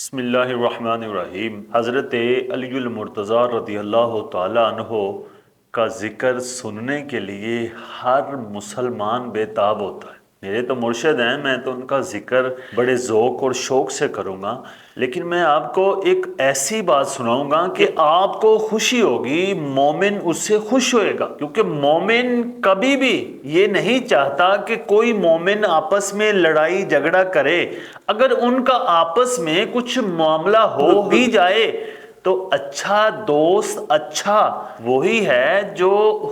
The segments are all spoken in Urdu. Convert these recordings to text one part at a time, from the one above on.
بسم اللہ الرحمن الرحیم۔ حضرت علی المرتضیٰ رضی اللہ تعالیٰ عنہ کا ذکر سننے کے لیے ہر مسلمان بے تاب ہوتا ہے۔ میرے تو مرشد ہیں، میں تو ان کا ذکر بڑے ذوق اور شوق سے کروں گا، لیکن میں آپ کو ایک ایسی بات سناؤں گا کہ آپ کو خوشی ہوگی، مومن اس سے خوش ہوئے گا، کیونکہ مومن کبھی بھی یہ نہیں چاہتا کہ کوئی مومن آپس میں لڑائی جھگڑا کرے۔ اگر ان کا آپس میں کچھ معاملہ ہو بھی جائے تو اچھا دوست اچھا وہی ہے جو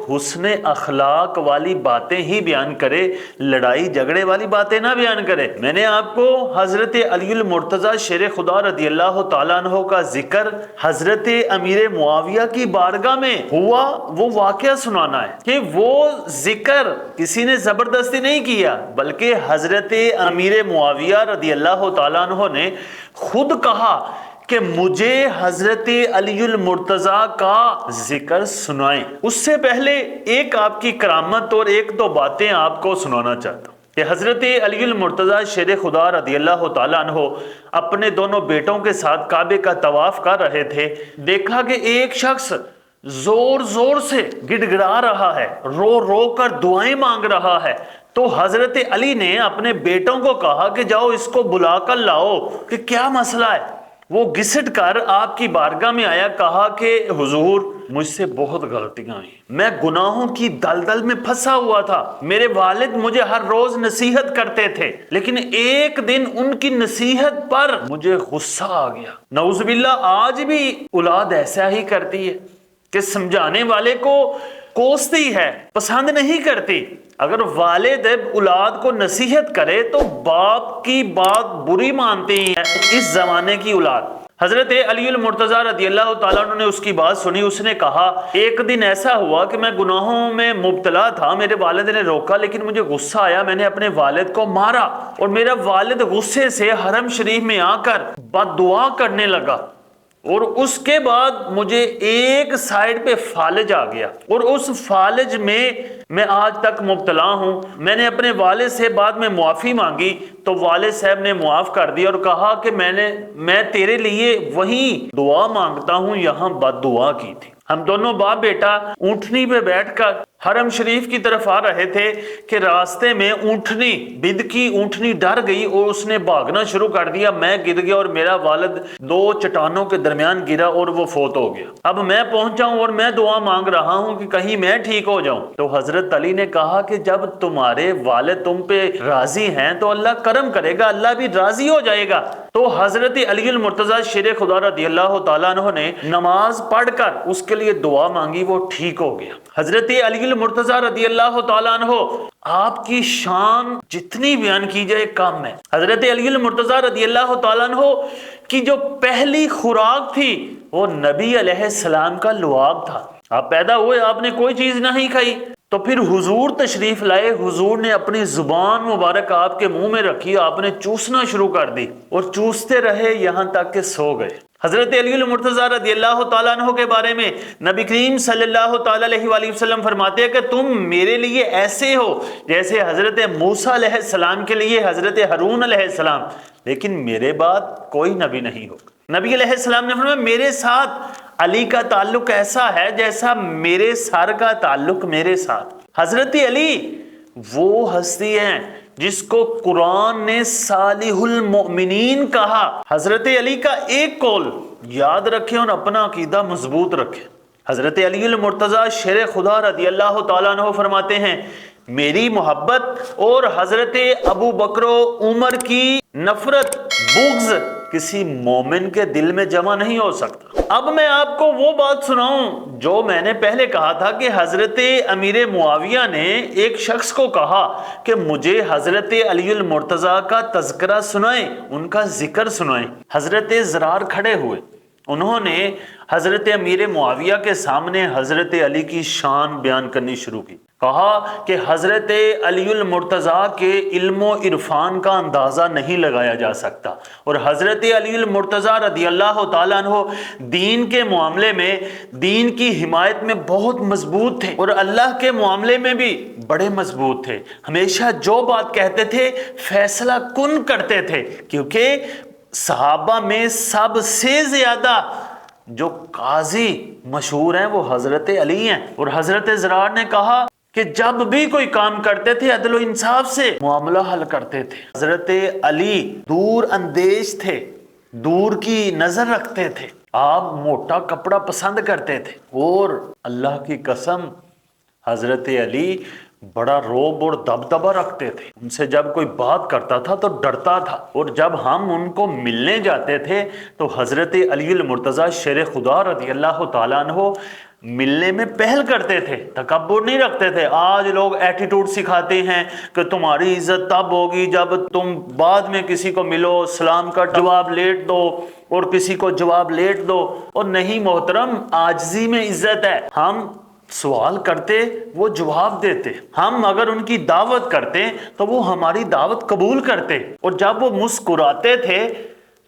حسن اخلاق والی باتیں ہی بیان کرے، لڑائی جھگڑے والی باتیں نہ بیان کرے۔ میں نے آپ کو حضرت علی المرتضیٰ شیر خدا رضی اللہ تعالیٰ عنہ کا ذکر حضرت امیر معاویہ کی بارگاہ میں ہوا وہ واقعہ سنانا ہے کہ وہ ذکر کسی نے زبردستی نہیں کیا، بلکہ حضرت امیر معاویہ رضی اللہ تعالیٰ عنہ نے خود کہا کہ مجھے حضرت علی المرتضیٰ کا ذکر سنائیں۔ اس سے پہلے ایک آپ کی کرامت اور ایک دو باتیں آپ کو سنانا چاہتا ہوں کہ حضرت علی المرتضیٰ شیر خدا رضی اللہ تعالیٰ عنہ اپنے دونوں بیٹوں کے ساتھ کعبے کا طواف کر رہے تھے۔ دیکھا کہ ایک شخص زور زور سے گڑ گڑا رہا ہے، رو رو کر دعائیں مانگ رہا ہے، تو حضرت علی نے اپنے بیٹوں کو کہا کہ جاؤ اس کو بلا کر لاؤ کہ کیا مسئلہ ہے۔ وہ گھسٹ کر آپ کی بارگاہ میں آیا، کہا کہ حضور مجھ سے بہت غلطیاں ہوئی، میں گناہوں کی دلدل میں پھنسا ہوا تھا، میرے والد مجھے ہر روز نصیحت کرتے تھے، لیکن ایک دن ان کی نصیحت پر مجھے غصہ آ گیا۔ نعوذ باللہ آج بھی اولاد ایسا ہی کرتی ہے کہ سمجھانے والے کو کوستی ہے، پسند نہیں کرتی۔ اگر والد اولاد کو نصیحت کرے تو باپ کی بات بری مانتی ہے اس زمانے کی اولاد۔ حضرت علی المرتضیٰ رضی اللہ تعالیٰ عنہ نے اس کی بات سنی، اس نے کہا ایک دن ایسا ہوا کہ میں گناہوں میں مبتلا تھا، میرے والد نے روکا لیکن مجھے غصہ آیا، میں نے اپنے والد کو مارا اور میرا والد غصے سے حرم شریف میں آ کر بد دعا کرنے لگا، اور اس کے بعد مجھے ایک سائیڈ پہ فالج آ گیا اور اس فالج میں آج تک مبتلا ہوں۔ میں نے اپنے والد سے بعد میں معافی مانگی تو والد صاحب نے معاف کر دیا اور کہا کہ میں تیرے لیے وہیں دعا مانگتا ہوں یہاں بد دعا کی تھی۔ ہم دونوں باپ بیٹا اونٹنی پہ بیٹھ کر حرم شریف کی طرف آ رہے تھے کہ راستے میں اونٹنی بد کی اونٹنی ڈر گئی اور اس نے بھاگنا شروع کر دیا، میں گر گیا اور میرا والد دو چٹانوں کے درمیان گرا اور وہ فوت ہو گیا۔ اب میں پہنچا ہوں اور میں دعا مانگ رہا ہوں کہ کہیں میں ٹھیک ہو جاؤں۔ تو حضرت علی نے کہا کہ جب تمہارے والد تم پہ راضی ہیں تو اللہ کرم کرے گا، اللہ بھی راضی ہو جائے گا۔ تو حضرت علی المرتضیٰ شیر خدا رضی اللہ تعالیٰ عنہ نے نماز پڑھ کر اس کے لیے دعا مانگی، وہ ٹھیک ہو گیا۔ حضرت علی المرتضیٰ رضی اللہ تعالیٰ عنہ آپ کی شان جتنی بیان کی جائے کم ہے۔ حضرت علی المرتضیٰ رضی اللہ تعالیٰ عنہ کی جو پہلی خوراک تھی وہ نبی علیہ السلام کا لعاب تھا۔ آپ پیدا ہوئے، آپ نے کوئی چیز نہیں کھائی، تو پھر حضور تشریف لائے، حضور نے اپنی زبان مبارک آپ کے منہ میں رکھی، آپ نے چوسنا شروع کر دی اور چوستے رہے یہاں تک کہ سو گئے۔ حضرت علی المرتضیٰ رضی اللہ تعالیٰ عنہ کے بارے میں نبی کریم صلی اللہ تعالیٰ علیہ وآلہ وسلم فرماتے ہیں کہ تم میرے لیے ایسے ہو جیسے حضرت موسیٰ علیہ السلام کے لیے حضرت ہارون علیہ السلام، لیکن میرے بعد کوئی نبی نہیں ہوگا۔ نبی علیہ السلام نے فرمایا میرے ساتھ علی کا تعلق ایسا ہے جیسا میرے سر کا تعلق میرے ساتھ۔ حضرت علی وہ ہستی ہیں جس کو قرآن نے صالح المؤمنین کہا۔ حضرت علی کا ایک قول یاد رکھیں اور اپنا عقیدہ مضبوط رکھیں۔ حضرت علی المرتضیٰ شیر خدا رضی اللہ تعالیٰ عنہ فرماتے ہیں میری محبت اور حضرت ابو بکر و عمر کی نفرت بغض کسی مومن کے دل میں جمع نہیں ہو سکتا۔ اب میں آپ کو وہ بات سناؤں جو میں نے پہلے کہا تھا کہ حضرت امیر معاویہ نے ایک شخص کو کہا کہ مجھے حضرت علی المرتضیٰ کا تذکرہ سنائیں، ان کا ذکر سنائیں۔ حضرت زرار کھڑے ہوئے، انہوں نے حضرت امیر معاویہ کے سامنے حضرت علی کی شان بیان کرنی شروع کی۔ کہا کہ حضرت علی المرتضیٰ کے علم و عرفان کا اندازہ نہیں لگایا جا سکتا، اور حضرت علی المرتضیٰ رضی اللہ تعالیٰ عنہ دین کے معاملے میں دین کی حمایت میں بہت مضبوط تھے اور اللہ کے معاملے میں بھی بڑے مضبوط تھے۔ ہمیشہ جو بات کہتے تھے فیصلہ کن کرتے تھے، کیونکہ صحابہ میں سب سے زیادہ جو قاضی مشہور ہیں وہ حضرت علی ہیں، اور حضرت زرار نے کہا کہ جب بھی کوئی کام کرتے تھے عدل و انصاف سے معاملہ حل کرتے تھے۔ حضرت علی دور اندیش تھے، دور کی نظر رکھتے تھے، آپ موٹا کپڑا پسند کرتے تھے، اور اللہ کی قسم حضرت علی بڑا روب اور دبدبہ رکھتے تھے، ان سے جب کوئی بات کرتا تھا تو ڈرتا تھا، اور جب ہم ان کو ملنے جاتے تھے تو حضرت علی المرتضیٰ شیر خدا رضی اللہ تعالیٰ عنہ ملنے میں پہل کرتے تھے، تکبر نہیں رکھتے تھے۔ آج لوگ ایٹیٹیوڈ سکھاتے ہیں کہ تمہاری عزت تب ہوگی جب تم بعد میں کسی کو ملو، سلام کا جواب لیٹ دو اور کسی کو جواب لیٹ دو، اور نہیں محترم، عاجزی میں عزت ہے۔ ہم سوال کرتے وہ جواب دیتے، ہم اگر ان کی دعوت کرتے تو وہ ہماری دعوت قبول کرتے، اور جب وہ مسکراتے تھے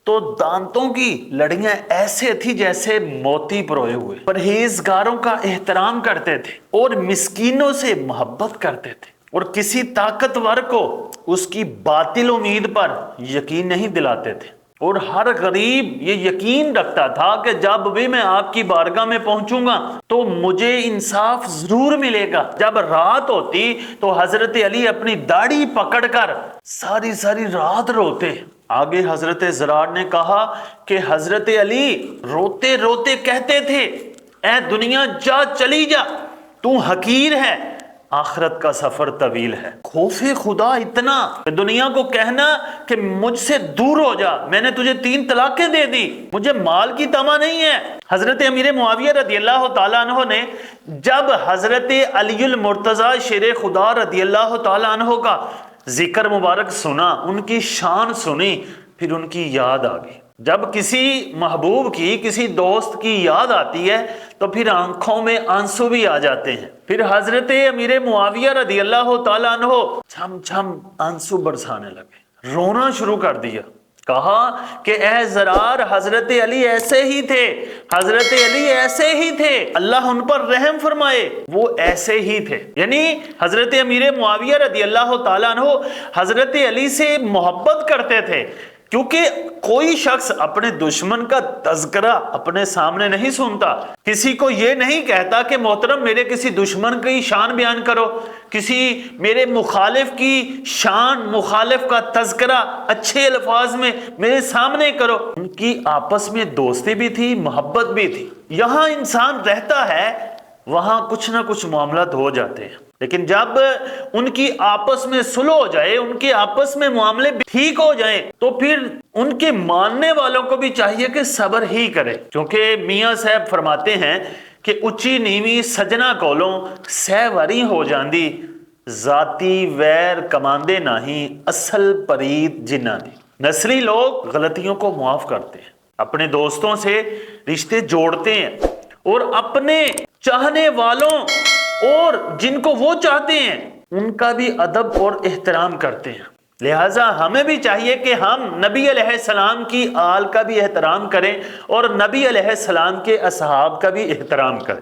تو دانتوں کی لڑیاں ایسے تھی جیسے موتی پروئے ہوئے۔ پرہیزگاروں کا احترام کرتے تھے اور مسکینوں سے محبت کرتے تھے، اور کسی طاقتور کو اس کی باطل امید پر یقین نہیں دلاتے تھے، اور ہر غریب یہ یقین رکھتا تھا کہ جب بھی میں آپ کی بارگاہ میں پہنچوں گا تو مجھے انصاف ضرور ملے گا۔ جب رات ہوتی تو حضرت علی اپنی داڑھی پکڑ کر ساری رات روتے۔ آگے حضرت زرار نے کہا کہ حضرت علی روتے روتے کہتے تھے، اے دنیا جا چلی جا، تو حقیر ہے، آخرت کا سفر طویل ہے۔ خوف خدا اتنا کہ دنیا کو کہنا کہ مجھ سے دور ہو جا، میں نے تجھے 3 طلاقیں دے دی، مجھے مال کی طمع نہیں ہے۔ حضرت امیر معاویہ رضی اللہ تعالیٰ عنہ نے جب حضرت علی المرتضیٰ شیر خدا رضی اللہ تعالیٰ عنہ کا ذکر مبارک سنا، ان کی شان سنی، پھر ان کی یاد آ گئی۔ جب کسی محبوب کی، کسی دوست کی یاد آتی ہے تو پھر آنکھوں میں آنسو بھی آ جاتے ہیں۔ پھر حضرت امیر معاویہ رضی اللہ تعالیٰ عنہ چھم چھم آنسو برسانے لگے، رونا شروع کر دیا۔ کہا کہ اے زرار، حضرت علی ایسے ہی تھے، حضرت علی ایسے ہی تھے، اللہ ان پر رحم فرمائے، وہ ایسے ہی تھے۔ یعنی حضرت امیر معاویہ رضی اللہ تعالیٰ عنہ حضرت علی سے محبت کرتے تھے، کیونکہ کوئی شخص اپنے دشمن کا تذکرہ اپنے سامنے نہیں سنتا، کسی کو یہ نہیں کہتا کہ محترم میرے کسی دشمن کی شان بیان کرو، کسی میرے مخالف کی شان، مخالف کا تذکرہ اچھے الفاظ میں میرے سامنے کرو۔ ان کی آپس میں دوستی بھی تھی، محبت بھی تھی۔ یہاں انسان رہتا ہے وہاں کچھ نہ کچھ معاملات ہو جاتے ہیں، لیکن جب ان کی آپس میں صلح ہو جائے، ان کے آپس میں معاملے ٹھیک ہو جائیں، تو پھر ان کے ماننے والوں کو بھی چاہیے کہ صبر ہی کرے، کیونکہ میاں صاحب فرماتے ہیں کہ اچھی نیوی سجنا کولوں سہوری ہو جاندی، ذاتی ویر کماندے نہیں، اصل پرید جنہ دی۔ نسلی لوگ غلطیوں کو معاف کرتے ہیں، اپنے دوستوں سے رشتے جوڑتے ہیں، اور اپنے چاہنے والوں اور جن کو وہ چاہتے ہیں ان کا بھی ادب اور احترام کرتے ہیں۔ لہٰذا ہمیں بھی چاہیے کہ ہم نبی علیہ السلام کی آل کا بھی احترام کریں اور نبی علیہ السلام کے اصحاب کا بھی احترام کریں۔